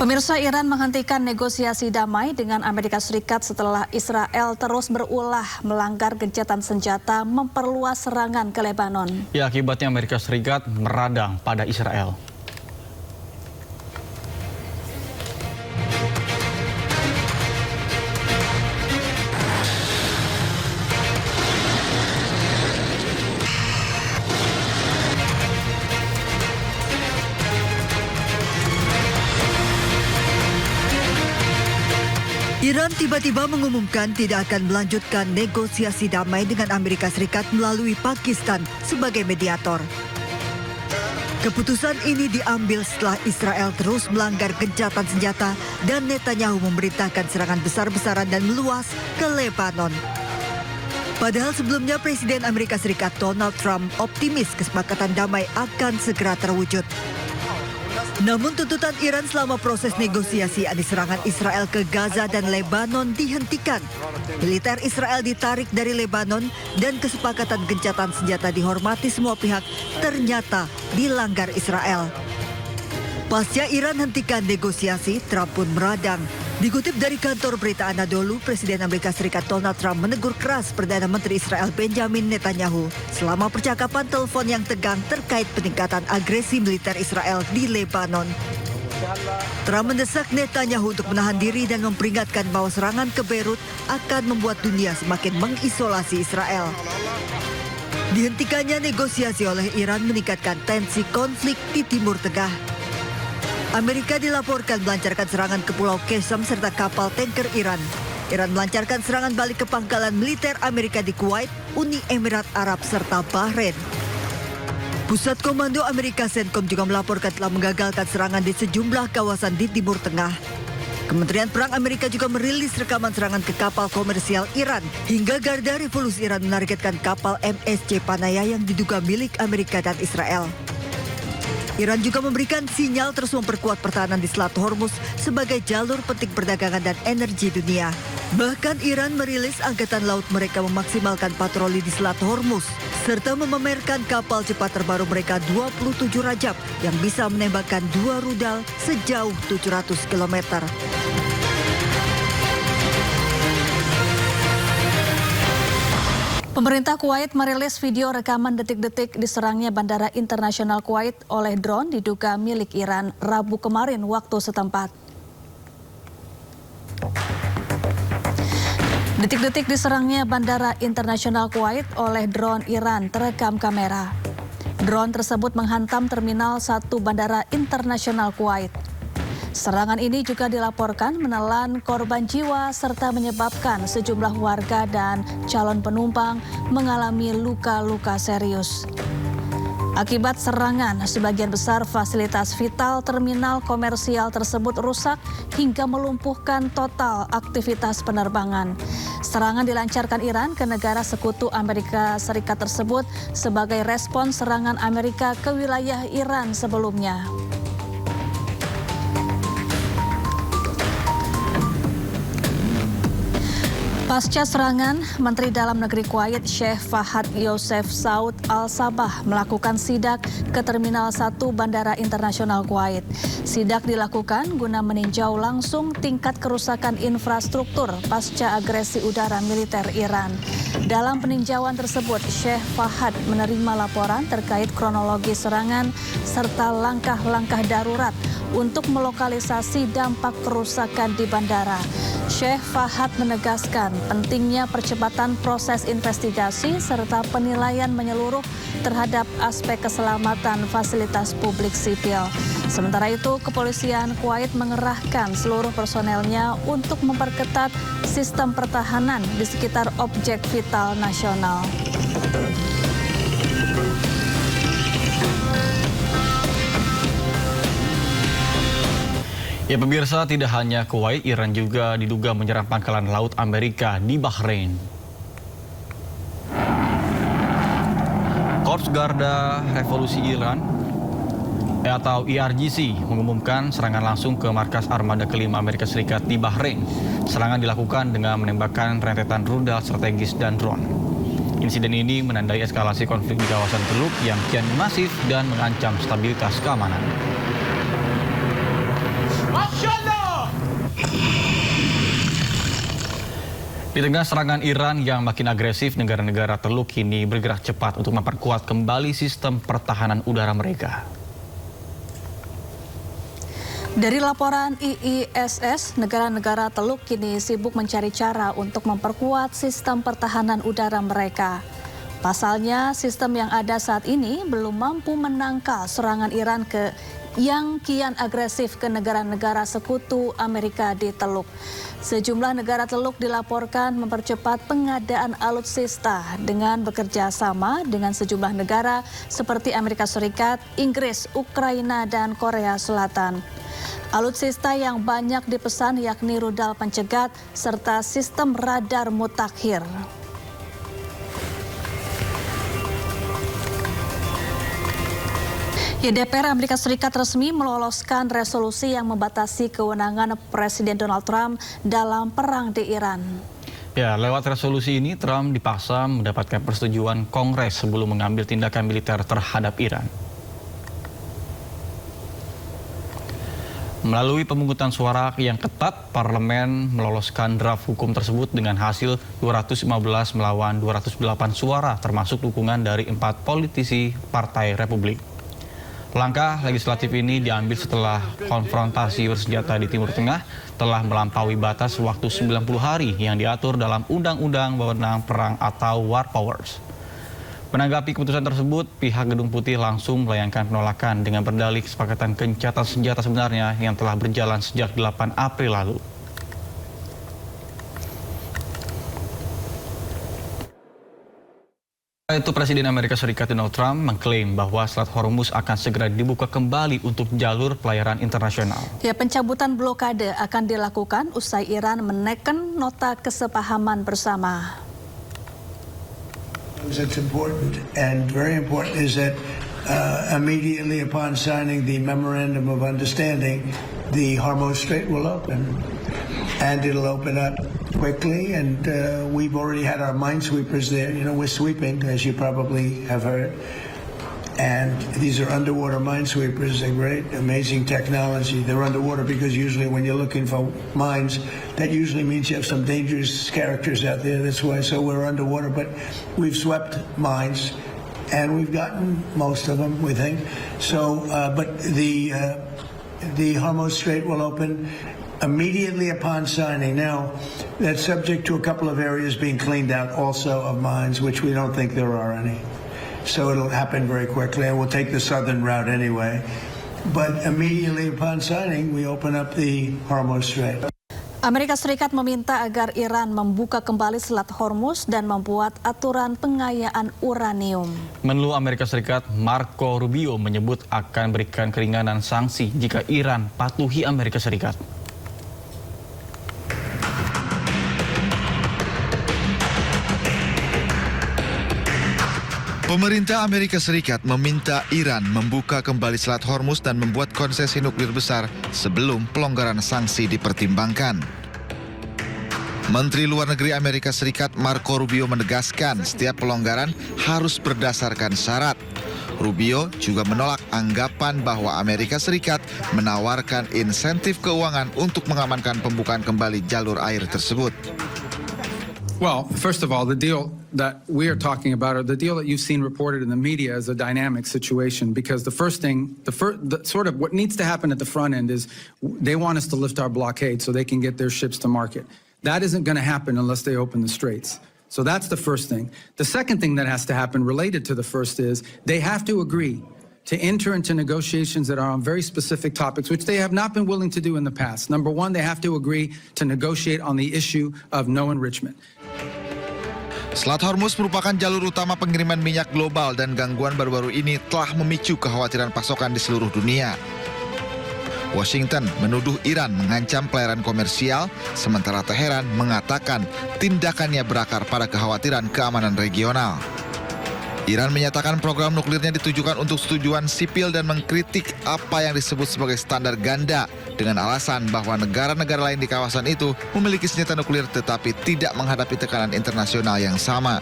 Pemirsa, Iran menghentikan negosiasi damai dengan Amerika Serikat setelah Israel terus berulah melanggar gencatan senjata memperluas serangan ke Lebanon. Ya, akibatnya Amerika Serikat meradang pada Israel. Iran tiba-tiba mengumumkan tidak akan melanjutkan negosiasi damai dengan Amerika Serikat melalui Pakistan sebagai mediator. Keputusan ini diambil setelah Israel terus melanggar gencatan senjata dan Netanyahu memerintahkan serangan besar-besaran dan meluas ke Lebanon. Padahal sebelumnya Presiden Amerika Serikat Donald Trump optimis kesepakatan damai akan segera terwujud. Namun tuntutan Iran selama proses negosiasi serangan Israel ke Gaza dan Lebanon dihentikan. Militer Israel ditarik dari Lebanon dan kesepakatan gencatan senjata dihormati semua pihak ternyata dilanggar Israel. Pasca Iran hentikan negosiasi, Trump pun meradang. Dikutip dari kantor berita Anadolu, Presiden Amerika Serikat Donald Trump menegur keras Perdana Menteri Israel Benjamin Netanyahu selama percakapan telepon yang tegang terkait peningkatan agresi militer Israel di Lebanon. Trump mendesak Netanyahu untuk menahan diri dan memperingatkan bahwa serangan ke Beirut akan membuat dunia semakin mengisolasi Israel. Dihentikannya negosiasi oleh Iran meningkatkan tensi konflik di Timur Tengah. Amerika dilaporkan melancarkan serangan ke Pulau Qesem serta kapal tanker Iran. Iran melancarkan serangan balik ke pangkalan militer Amerika di Kuwait, Uni Emirat Arab, serta Bahrain. Pusat Komando Amerika CENTCOM juga melaporkan telah menggagalkan serangan di sejumlah kawasan di Timur Tengah. Kementerian Perang Amerika juga merilis rekaman serangan ke kapal komersial Iran, hingga Garda Revolusi Iran menargetkan kapal MSC Panaya yang diduga milik Amerika dan Israel. Iran juga memberikan sinyal terus memperkuat pertahanan di Selat Hormuz sebagai jalur penting perdagangan dan energi dunia. Bahkan Iran merilis angkatan laut mereka memaksimalkan patroli di Selat Hormuz, serta memamerkan kapal cepat terbaru mereka 27 Rajab yang bisa menembakkan 2 rudal sejauh 700 km. Pemerintah Kuwait merilis video rekaman detik-detik diserangnya Bandara Internasional Kuwait oleh drone diduga milik Iran Rabu kemarin waktu setempat. Detik-detik diserangnya Bandara Internasional Kuwait oleh drone Iran terekam kamera. Drone tersebut menghantam Terminal 1 Bandara Internasional Kuwait. Serangan ini juga dilaporkan menelan korban jiwa serta menyebabkan sejumlah warga dan calon penumpang mengalami luka-luka serius. Akibat serangan, sebagian besar fasilitas vital terminal komersial tersebut rusak hingga melumpuhkan total aktivitas penerbangan. Serangan dilancarkan Iran ke negara sekutu Amerika Serikat tersebut sebagai respons serangan Amerika ke wilayah Iran sebelumnya. Pasca serangan, Menteri Dalam Negeri Kuwait Sheikh Fahad Yosef Saud Al-Sabah melakukan sidak ke Terminal 1 Bandara Internasional Kuwait. Sidak dilakukan guna meninjau langsung tingkat kerusakan infrastruktur pasca agresi udara militer Iran. Dalam peninjauan tersebut, Sheikh Fahad menerima laporan terkait kronologi serangan serta langkah-langkah darurat untuk melokalisasi dampak kerusakan di bandara. Sheikh Fahad menegaskan pentingnya percepatan proses investigasi serta penilaian menyeluruh terhadap aspek keselamatan fasilitas publik sipil. Sementara itu, kepolisian Kuwait mengerahkan seluruh personelnya untuk memperketat sistem pertahanan di sekitar objek vital nasional. Ya pemirsa, tidak hanya Kuwait, Iran juga diduga menyerang pangkalan laut Amerika di Bahrain. Korps Garda Revolusi Iran atau IRGC mengumumkan serangan langsung ke markas armada kelima Amerika Serikat di Bahrain. Serangan dilakukan dengan menembakkan rentetan rudal strategis dan drone. Insiden ini menandai eskalasi konflik di kawasan Teluk yang kian masif dan mengancam stabilitas keamanan. Di tengah serangan Iran yang makin agresif, negara-negara Teluk kini bergerak cepat untuk memperkuat kembali sistem pertahanan udara mereka. Dari laporan IISS, negara-negara Teluk kini sibuk mencari cara untuk memperkuat sistem pertahanan udara mereka. Pasalnya, sistem yang ada saat ini belum mampu menangkal serangan Iran yang kian agresif ke negara-negara sekutu Amerika di Teluk. Sejumlah negara Teluk dilaporkan mempercepat pengadaan alutsista dengan bekerja sama dengan sejumlah negara seperti Amerika Serikat, Inggris, Ukraina, dan Korea Selatan. Alutsista yang banyak dipesan yakni rudal pencegat serta sistem radar mutakhir. DPR Amerika Serikat resmi meloloskan resolusi yang membatasi kewenangan Presiden Donald Trump dalam perang di Iran. Ya, lewat resolusi ini Trump dipaksa mendapatkan persetujuan Kongres sebelum mengambil tindakan militer terhadap Iran. Melalui pemungutan suara yang ketat, parlemen meloloskan draft hukum tersebut dengan hasil 215 melawan 208 suara, termasuk dukungan dari 4 politisi Partai Republik. Langkah legislatif ini diambil setelah konfrontasi bersenjata di Timur Tengah telah melampaui batas waktu 90 hari yang diatur dalam Undang-Undang Wewenang Perang atau War Powers. Menanggapi keputusan tersebut, pihak Gedung Putih langsung melayangkan penolakan dengan berdalih kesepakatan gencatan senjata sebenarnya yang telah berjalan sejak 8 April lalu. Itu Presiden Amerika Serikat Donald Trump mengklaim bahwa Selat Hormuz akan segera dibuka kembali untuk jalur pelayaran internasional. Ya, pencabutan blokade akan dilakukan usai Iran menekan nota kesepahaman bersama. It's important and very important is that immediately upon signing the memorandum of understanding, the Hormuz Strait will open. And it'll open up quickly, and we've already had our minesweepers there. You know, we're sweeping, as you probably have heard. And these are underwater minesweepers. They're great, amazing technology. They're underwater because usually when you're looking for mines, that usually means you have some dangerous characters out there. That's why, so we're underwater. But we've swept mines, and we've gotten most of them, we think. So, but the Hormuz Strait will open immediately upon signing. Now, that's subject to a couple of areas being cleaned out also of mines, which we don't think there are any. So it'll happen very quickly, and we'll take the southern route anyway. But immediately upon signing, we open up the Hormuz Strait. Amerika Serikat meminta agar Iran membuka kembali Selat Hormuz dan membuat aturan pengayaan uranium. Menlu Amerika Serikat Marco Rubio menyebut akan berikan keringanan sanksi jika Iran patuhi Amerika Serikat. Pemerintah Amerika Serikat meminta Iran membuka kembali Selat Hormuz dan membuat konsesi nuklir besar sebelum pelonggaran sanksi dipertimbangkan. Menteri Luar Negeri Amerika Serikat Marco Rubio menegaskan setiap pelonggaran harus berdasarkan syarat. Rubio juga menolak anggapan bahwa Amerika Serikat menawarkan insentif keuangan untuk mengamankan pembukaan kembali jalur air tersebut. Well, first of all, the deal that we are talking about, or the deal that you've seen reported in the media, is a dynamic situation because the sort of what needs to happen at the front end is they want us to lift our blockade so they can get their ships to market. That isn't going to happen unless they open the straits. So that's the first thing. The second thing that has to happen related to the first is they have to agree to enter into negotiations that are on very specific topics, which they have not been willing to do in the past. Number one, they have to agree to negotiate on the issue of no enrichment. Selat Hormuz merupakan jalur utama pengiriman minyak global dan gangguan baru-baru ini telah memicu kekhawatiran pasokan di seluruh dunia. Washington menuduh Iran mengancam pelayaran komersial, sementara Teheran mengatakan tindakannya berakar pada kekhawatiran keamanan regional. Iran menyatakan program nuklirnya ditujukan untuk tujuan sipil dan mengkritik apa yang disebut sebagai standar ganda dengan alasan bahwa negara-negara lain di kawasan itu memiliki senjata nuklir tetapi tidak menghadapi tekanan internasional yang sama.